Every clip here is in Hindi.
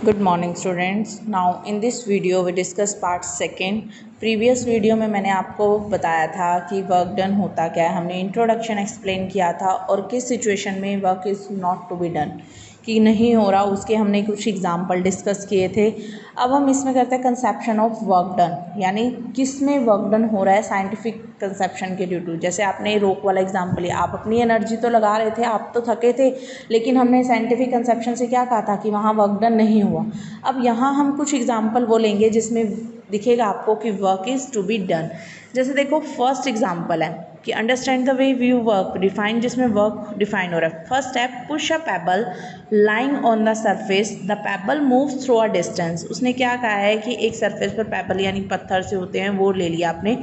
Good morning students. Now in this video we discuss part second. Previous video में मैंने आपको बताया था कि वर्क डन होता क्या है। हमने इंट्रोडक्शन एक्सप्लेन किया था और किस सिचुएशन में work is not to be done कि नहीं हो रहा, उसके हमने कुछ एग्जाम्पल डिस्कस किए थे। अब हम इसमें करते हैं कंसेप्शन ऑफ वर्क डन, यानी किस में वर्क डन हो रहा है साइंटिफिक कंसेप्शन के ड्यू टू। जैसे आपने रोक वाला एग्जाम्पल लिया, आप अपनी एनर्जी तो लगा रहे थे, आप तो थके थे, लेकिन हमने साइंटिफिक कंसेप्शन से क्या कहा था कि वहाँ वर्क डन नहीं हुआ। अब यहाँ हम कुछ एग्जाम्पल बोलेंगे जिसमें दिखेगा आपको कि work is to be done. जैसे देखो फर्स्ट एग्जाम्पल है कि understand the way view work define, जिसमें वर्क डिफाइन हो रहा है। First step, push a pebble lying on the surface, the pebble moves through a distance. उसने क्या कहा है कि एक सरफेस पर पेबल यानी पत्थर से होते हैं वो ले लिया आपने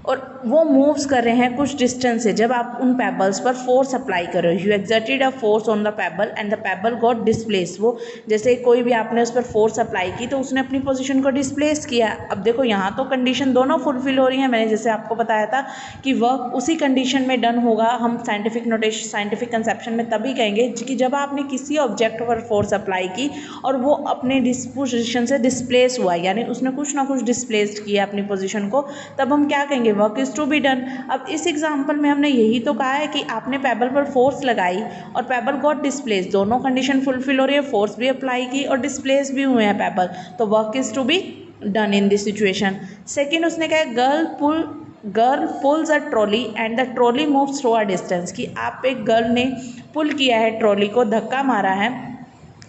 और वो मूव्स कर रहे हैं कुछ डिस्टेंस से। जब आप उन पेबल्स पर फोर्स अप्लाई कर रहे हो, you exerted a force on the payable and the payable got displace. वो जैसे कोई भी आपने उस पर फोर्स अप्लाई की तो उसने अपनी पोजीशन को डिस्प्लेस किया। अब देखो यहाँ तो कंडीशन दोनों फुलफिल हो रही है। मैंने जैसे आपको बताया था कि वर्क उसी कंडीशन में डन होगा। हम साइंटिफिक कंसेप्शन में तभी कहेंगे कि जब आपने किसी ऑब्जेक्ट पर फोर्स अप्लाई की और वो अपने पोजिशन से डिस्प्लेस हुआ, यानी उसने कुछ ना कुछ डिस्प्लेस किया अपनी पोजिशन को, तब हम क्या कहेंगे, work is to be done. अब इस एग्जाम्पल में हमने यही तो कहा है कि आपने पेबल पर फोर्स लगाई और पेबल गॉट डिस्प्लेस, दोनों कंडीशन फुलफिल हो रही है, फोर्स भी अप्लाई की और डिस्प्लेस भी हुए हैं पेबल, तो work is to be done in this situation. Second उसने कहा girl pulls a trolley and the trolley moves through a distance, कि आप एक गर्ल ने पुल किया है, ट्रॉली को धक्का मारा है,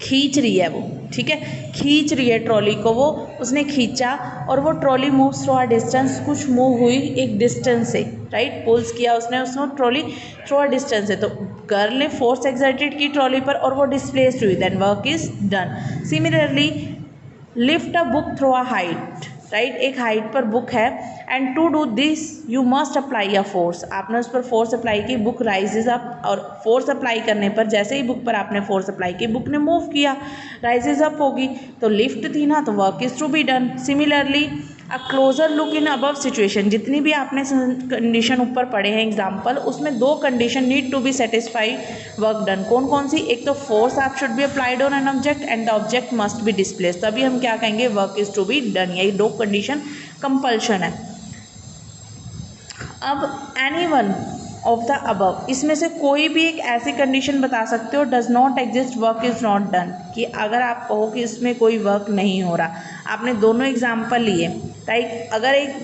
खींच रही है वो, ठीक है, खींच रही है ट्रॉली को, वो उसने खींचा और वो trolley moves through a distance, कुछ मूव हुई एक डिस्टेंस से, राइट, पुल्स किया उसने उसको ट्रॉली थ्रू अ डिस्टेंस से, तो गर्ल ने फोर्स एक्सर्टेड की ट्रॉली पर और वो डिस्प्लेस्ड हुई, then work is done. Similarly lift a book through a height, right, एक हाइट पर बुक है and to do this you must apply a force, आपने उस पर फोर्स अप्लाई की, बुक राइजेज अप, और फोर्स अप्लाई करने पर जैसे ही बुक पर आपने फोर्स अप्लाई की बुक ने मूव किया, राइजेज अप होगी, तो लिफ्ट थी ना, तो work is to be done. Similarly a closure look in above situation, जितनी भी आपने कंडीशन ऊपर पढ़े हैं एग्जाम्पल, उसमें दो condition need to be satisfy, work done. कौन कौन सी, एक तो फोर्स आप should be applied on an object and the object must be displace, तभी हम क्या कहेंगे, work is to be done. यही दो कंडीशन कंपल्शन है। अब any one of the above, इसमें से कोई भी एक ऐसी कंडीशन बता सकते हो, does not exist work is not done, कि अगर आप कहो कि इसमें कोई वर्क नहीं हो रहा। आपने दोनों एग्जाम्पल लिए, राइट, अगर एक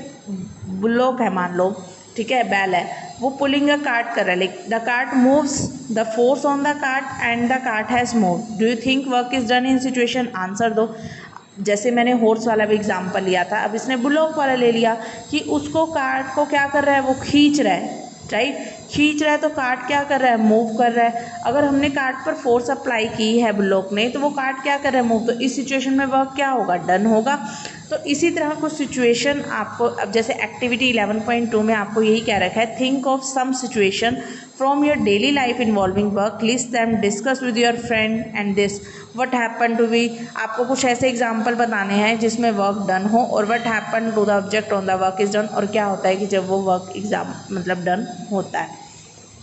बुलोक है मान लो, ठीक है, बैल है, वो पुलिंग अ कार्ट कर रहा है, like the cart moves, the force on the cart and the cart has moved, do you think work is done in situation, answer दो। जैसे मैंने हॉर्स वाला भी एग्जाम्पल लिया था, अब इसने बुलॉक वाला ले लिया कि उसको कार्ट को क्या कर रहा है, वो खींच रहा है, राइट, खींच रहा है, तो कार्ट क्या कर रहा है, मूव कर रहा है। अगर हमने कार्ट पर फोर्स अप्लाई की है बुलॉक ने, तो वो कार्ट क्या कर रहा है, मूव, तो इस सिचुएशन में वर्क क्या होगा, डन होगा। तो इसी तरह कुछ सिचुएशन आपको, अब जैसे एक्टिविटी 11.2 में आपको यही कह रखा है, think of some situation from your daily life involving work, list them, discuss with your friend and this what happen to be. आपको कुछ ऐसे एग्जाम्पल बताने हैं जिसमें वर्क डन हो, और what happen to the object on the work is done, और क्या होता है कि जब वो वर्क एग्जाम मतलब डन होता है।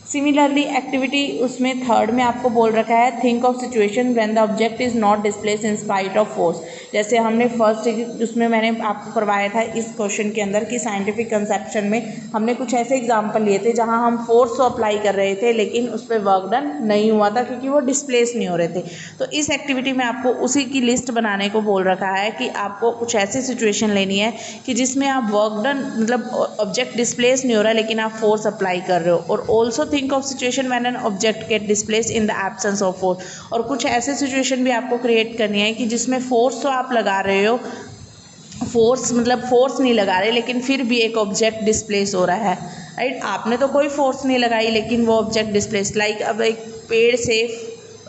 सिमिलरली एक्टिविटी उसमें थर्ड में आपको बोल रखा है, think of situation when the object is not displaced in spite of force. जैसे हमने फर्स्ट उसमें मैंने आपको करवाया था इस क्वेश्चन के अंदर कि साइंटिफिक कंसेप्शन में हमने कुछ ऐसे एग्जाम्पल लिए थे जहां हम फोर्स तो अप्लाई कर रहे थे लेकिन उस पर वर्क डन नहीं हुआ था क्योंकि वो डिस्प्लेस नहीं हो रहे थे। तो इस एक्टिविटी में आपको उसी की लिस्ट बनाने को बोल रखा है कि आपको कुछ ऐसी सिचुएशन लेनी है कि जिसमें आप वर्क डन मतलब ऑब्जेक्ट डिस्प्लेस नहीं हो रहा है लेकिन आप फोर्स अप्लाई कर रहे हो। और also think of situation when an object get displace in the absence of force, और कुछ ऐसे सिचुएशन भी आपको क्रिएट करनी है कि जिसमें फोर्स तो आप लगा रहे हो, फोर्स मतलब फोर्स नहीं लगा रहे लेकिन फिर भी एक ऑब्जेक्ट डिस्प्लेस हो रहा है, राइट, आपने तो कोई फोर्स नहीं लगाई लेकिन वो ऑब्जेक्ट डिस्प्लेस, लाइक अब एक पेड़ से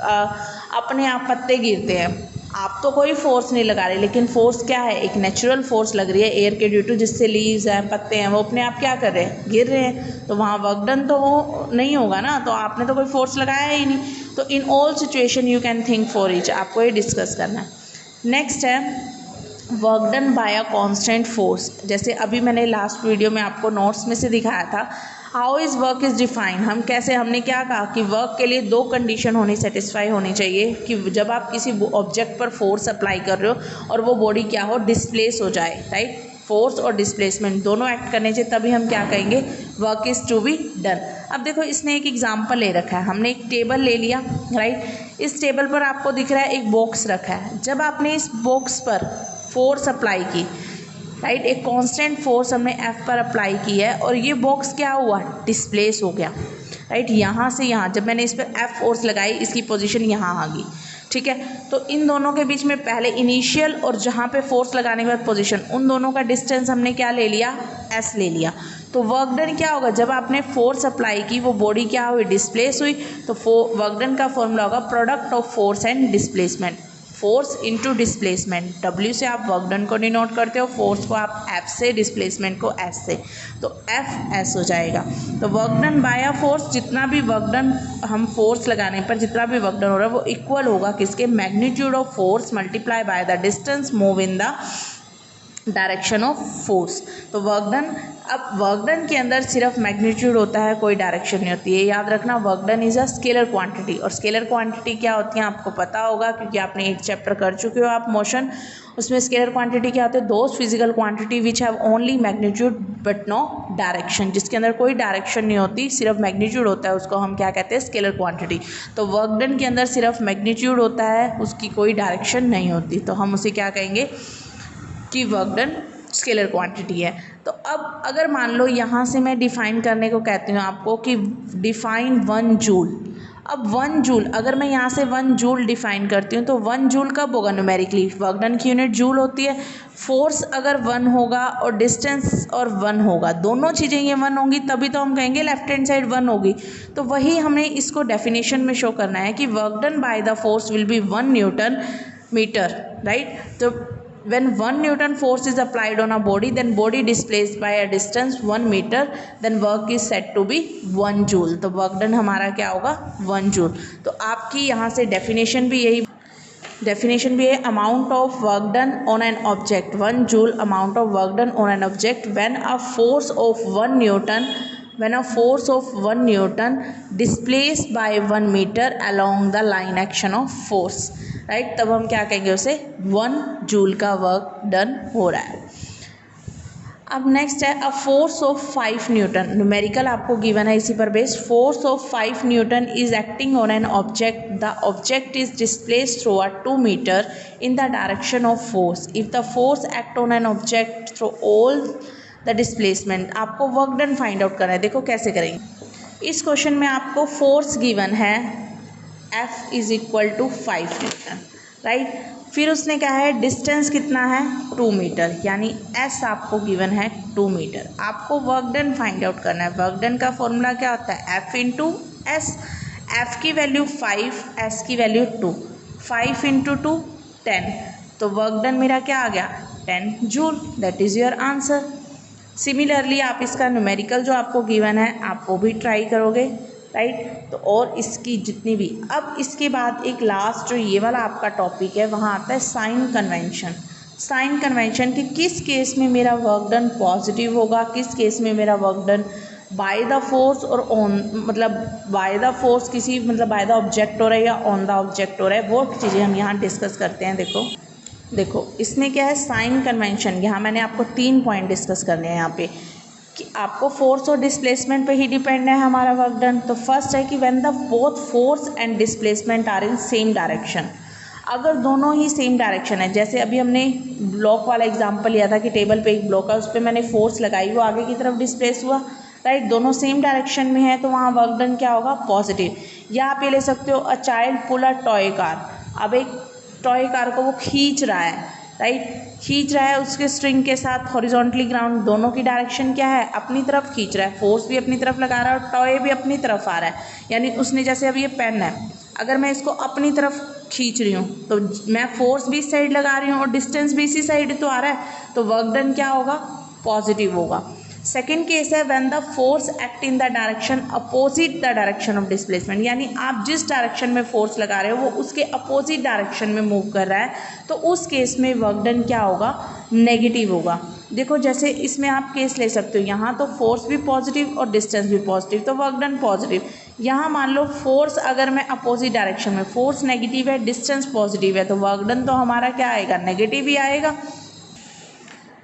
अपने आप पत्ते गिरते हैं, आप तो कोई फोर्स नहीं लगा रहे लेकिन फोर्स क्या है, एक नेचुरल फोर्स लग रही है एयर के ड्यू टू, जिससे लीव्स हैं, पत्ते हैं, वो अपने आप क्या कर रहे हैं, गिर रहे हैं, तो वहाँ वर्क डन तो नहीं होगा ना, तो आपने तो कोई फोर्स लगाया ही नहीं। तो in all situation you can think for each, आपको ये डिस्कस करना है। नेक्स्ट है work done bye a constant force. जैसे अभी मैंने लास्ट वीडियो में आपको नोट्स में से दिखाया था, how is work is define, हम कैसे, हमने क्या कहा कि वर्क के लिए दो कंडीशन सेटिस्फाई होनी चाहिए कि जब आप किसी ऑब्जेक्ट पर फोर्स अप्लाई कर रहे हो और वो बॉडी क्या हो, डिस्प्लेस हो जाए, राइट। फोर्स और डिस्प्लेसमेंट दोनों एक्ट करने चाहिए, तभी हम क्या कहेंगे, work is to be done. अब देखो इसने एक एग्जाम्पल ले रखा है, हमने एक टेबल ले लिया, राइट। इस टेबल पर आपको दिख रहा है एक बॉक्स रखा है, जब आपने इस बॉक्स पर फोर्स अप्लाई की, राइट, एक कांस्टेंट फोर्स हमने F पर अप्लाई की है और ये बॉक्स क्या हुआ, डिस्प्लेस हो गया, राइट। यहाँ से यहाँ जब मैंने इस पर F फोर्स लगाई, इसकी पोजीशन यहाँ आ गई, ठीक है। तो इन दोनों के बीच में पहले इनिशियल और जहाँ पे फोर्स लगाने के बाद पोजीशन, उन दोनों का डिस्टेंस हमने क्या ले लिया, S ले लिया। तो वर्क डन क्या होगा, जब आपने फोर्स अप्लाई की वो बॉडी क्या हुई, डिस्प्लेस हुई, तो वर्क डन का फॉर्मूला होगा product of force and displacement, force into displacement. W से आप वर्क डन को डिनोट करते हो, फोर्स को आप F से, डिस्प्लेसमेंट को S से, तो F हो जाएगा। तो work done bye a force, जितना भी वर्क डन हम फोर्स लगाने पर जितना भी वर्क डन हो रहा है वो इक्वल होगा किसके, magnitude of force multiply by the distance move in the direction of force. तो वर्क डन, अब वर्क डन के अंदर सिर्फ मैग्नीट्यूड होता है, कोई डायरेक्शन नहीं होती है, याद रखना। Work done is a scalar quantity, और स्केलर क्वांटिटी क्या होती है आपको पता होगा क्योंकि आपने एक चैप्टर कर चुके हो आप मोशन, उसमें स्केलर क्वांटिटी क्या होते हैं, those physical quantity which have only magnitude but no direction, जिसके अंदर कोई डायरेक्शन नहीं होती, सिर्फ मैग्नीट्यूड होता है, उसको हम क्या कहते हैं, स्केलर क्वांटिटी। तो वर्क डन के अंदर सिर्फ मैग्नीट्यूड होता है, उसकी कोई डायरेक्शन नहीं होती, तो हम उसे क्या कहेंगे कि वर्क डन स्केलर क्वांटिटी है। तो अब अगर मान लो यहाँ से मैं डिफाइन करने को कहती हूँ आपको कि डिफाइन 1 जूल। अब 1 जूल अगर मैं यहाँ से 1 जूल डिफाइन करती हूँ तो 1 जूल कब होगा, न्यूमेरिकली वर्क डन की यूनिट जूल होती है। फोर्स अगर 1 होगा और डिस्टेंस और 1 होगा, दोनों चीज़ें ये 1 होंगी, तभी तो हम कहेंगे लेफ्ट हैंड साइड 1 होगी। तो वही हमें इसको डेफिनेशन में शो करना है कि work done by the force will be 1 newton metre, right. तो when 1 Newton force is applied on a body, then body displaced by a distance 1 meter, then work is said to be 1 joule। तो वर्क डन हमारा क्या होगा, 1 जूल। तो आपकी यहाँ से डेफिनेशन भी है, amount of work done on an object 1 joule, amount of work done on an object when a force of 1 newton displaced by 1 metre along the line action of force, right. तब हम क्या कहेंगे उसे, 1 जूल का वर्क डन हो रहा है। अब नेक्स्ट है a force of 5 newton, numerical आपको गिवन है इसी पर based. Force of 5 newton is acting on an object, the object is displaced through a 2 metre in the direction of force, if the force act on an object through all the displacement. आपको वर्क डन फाइंड आउट करना है, देखो कैसे करेंगे। इस क्वेश्चन में आपको फोर्स गिवन है F is equal to 5 Newton, right. फिर उसने क्या है, डिस्टेंस कितना है, 2 मीटर, यानी S आपको गिवन है 2 मीटर। आपको वर्क डन फाइंड आउट करना है। वर्क डन का फॉर्मूला क्या होता है, F इंटू एस। F की वैल्यू 5, S की वैल्यू 2, 5 इंटू 2 10, तो वर्क डन मेरा क्या आ गया, 10 joule. That is your answer. Similarly आप इसका न्यूमेरिकल जो आपको गिवन है आप वो भी ट्राई करोगे, राइट। तो और इसकी जितनी भी, अब इसके बाद एक लास्ट जो ये वाला आपका टॉपिक है वहाँ आता है साइन कन्वेंशन। साइन कन्वेंशन कि किस केस में मेरा वर्क डन पॉजिटिव होगा, किस केस में मेरा work done by the force और ऑन, मतलब बाय द फोर्स किसी, मतलब बाय द ऑब्जेक्ट हो रहा है या ऑन द ऑब्जेक्ट हो रहा है, वो चीज़ें हम यहाँ डिस्कस करते हैं। देखो इसमें क्या है, साइन कन्वेंशन, यहाँ मैंने आपको 3 पॉइंट डिस्कस करने हैं यहाँ पे कि आपको फोर्स और डिस्प्लेसमेंट पे ही डिपेंड है हमारा वर्क डन। तो फर्स्ट है कि when the both force and displacement are in same direction, अगर दोनों ही सेम डायरेक्शन है, जैसे अभी हमने ब्लॉक वाला एग्जांपल लिया था कि टेबल पे एक ब्लॉक है, उस पर मैंने फोर्स लगाई, वो आगे की तरफ डिस्प्लेस हुआ, राइट। दोनों सेम डायरेक्शन में है तो वहाँ वर्क डन क्या होगा, पॉजिटिव। या आप ये ले सकते हो, a child pull a toy car, अब एक टॉय कार को वो खींच रहा है, राइट, खींच रहा है उसके स्ट्रिंग के साथ हॉरिजॉन्टली ग्राउंड, दोनों की डायरेक्शन क्या है, अपनी तरफ खींच रहा है, फोर्स भी अपनी तरफ लगा रहा है और टॉय भी अपनी तरफ आ रहा है। यानी उसने, जैसे अब ये पेन है, अगर मैं इसको अपनी तरफ खींच रही हूँ तो मैं फोर्स भी इस साइड लगा रही हूँ और डिस्टेंस भी इसी साइड तो आ रहा है, तो वर्क डन क्या होगा, पॉजिटिव होगा। सेकेंड केस है when the force act in the direction opposite the direction of displacement, यानी आप जिस डायरेक्शन में फोर्स लगा रहे हो वो उसके अपोजिट डायरेक्शन में मूव कर रहा है, तो उस केस में वर्क डन क्या होगा, नेगेटिव होगा। देखो जैसे इसमें आप केस ले सकते हो, यहाँ तो फोर्स भी पॉजिटिव और डिस्टेंस भी पॉजिटिव, तो वर्क डन पॉजिटिव। यहाँ मान लो फोर्स अगर मैं अपोजिट डायरेक्शन में, फोर्स नेगेटिव है, डिस्टेंस पॉजिटिव है, तो वर्क डन तो हमारा क्या आएगा, नेगेटिव ही आएगा।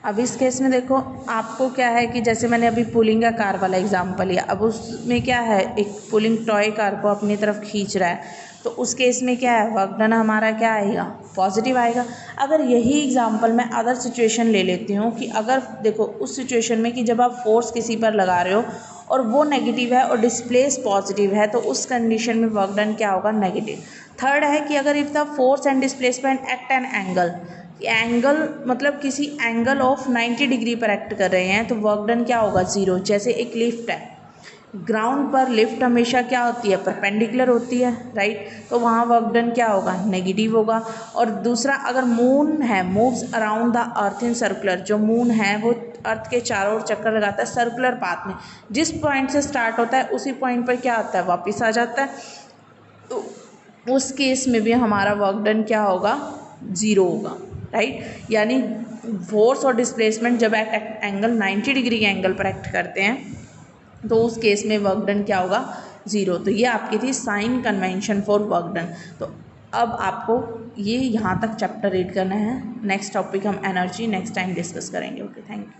अब इस केस में देखो आपको क्या है कि जैसे मैंने अभी पुलिंग का कार वाला एग्जांपल लिया, अब उसमें क्या है, एक पुलिंग टॉय कार को अपनी तरफ खींच रहा है, तो उस केस में क्या है, वर्क डन हमारा क्या आएगा, पॉजिटिव आएगा। अगर यही एग्जांपल मैं अदर सिचुएशन ले लेती हूँ कि अगर देखो उस सिचुएशन में कि जब आप फोर्स किसी पर लगा रहे हो और वो नेगेटिव है और डिस्प्लेस पॉजिटिव है, तो उस कंडीशन में वर्क डन क्या होगा, नेगेटिव। थर्ड है कि अगर if the force and displacement act an angle, angle मतलब किसी एंगल ऑफ 90 डिग्री पर एक्ट कर रहे हैं, तो वर्क डन क्या होगा, ज़ीरो। जैसे एक लिफ्ट है, ग्राउंड पर लिफ्ट हमेशा क्या होती है, परपेंडिकुलर होती है, राइट, तो वहाँ वर्क डन क्या होगा, नेगेटिव होगा। और दूसरा अगर मून है, moves around the earth in circular, जो मून है वो अर्थ के चारों ओर चक्कर लगाता है सर्कुलर पाथ में, जिस पॉइंट से स्टार्ट होता है उसी पॉइंट पर क्या आता है, वापस आ जाता है, तो उस केस में भी हमारा वर्क डन क्या होगा, ज़ीरो होगा, राइट। यानी फोर्स और डिस्प्लेसमेंट जब एंगल 90 डिग्री के एंगल पर एक्ट करते हैं, तो उस केस में वर्क डन क्या होगा, ज़ीरो। तो ये आपकी थी sign convention for work done. तो अब आपको ये यहाँ तक चैप्टर रीड करना है। नेक्स्ट टॉपिक हम एनर्जी नेक्स्ट टाइम डिस्कस करेंगे। Okay, thank you.